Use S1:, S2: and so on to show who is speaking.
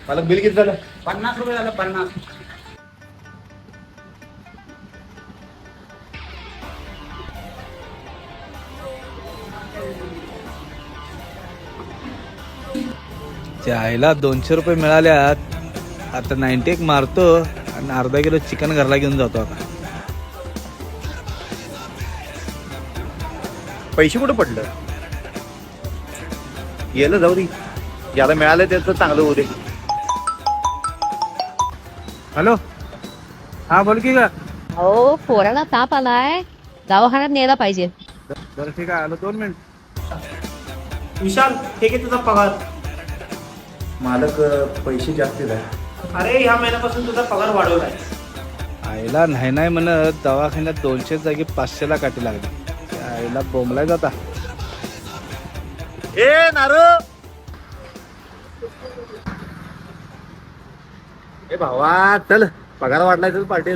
S1: मला बिल किती झालं?
S2: 50 रुपये झालं. 50.
S3: त्या आईला 200 रुपये मिळाल्यात. आता 91 मारतो आणि अर्धा किलो चिकन घरला घेऊन जातो. आता
S1: पैसे कुठं पडलं? गेलं जाऊ दे. ज्याला मिळालं त्याचं चांगलं होऊ दे.
S3: हॅलो, हा बोल की का.
S4: अहो पोराला ताप आलाय, दवाखान्यात न्यायला पाहिजे.
S3: बरं ठीक आहे, आलो 2 मिनिट.
S2: विशाल, हे घे तुझा पगार.
S1: मालक पैसे जास्ती आहे.
S2: अरे ह्या महिन्यापासून तुझा पगार वाढवलाय.
S3: आईला नाही नाही म्हणत दवाखान्यात 200 जागी 500ला काटी लागली. त्या आईला बोंबलाय जाता.
S1: ए नारू, ए भावा चल, पगार वाढलाय तर पार्टी.